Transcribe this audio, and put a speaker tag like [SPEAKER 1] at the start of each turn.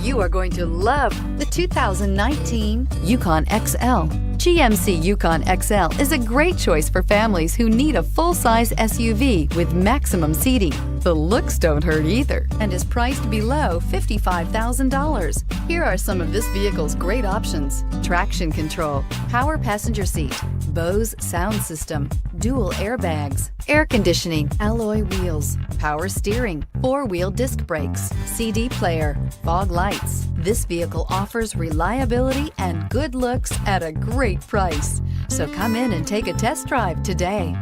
[SPEAKER 1] You are going to love the 2019 Yukon XL. GMC Yukon XL is a great choice for families who need a full-size SUV with maximum seating. The looks don't hurt either and is priced below $55,000. Here are some of this vehicle's great options: traction control, power passenger seat, Bose sound system, dual airbags, air conditioning, alloy wheels, power steering, four-wheel disc brakes, CD player, fog lights. This vehicle offers reliability and good looks at a great price. So come in and take a test drive today.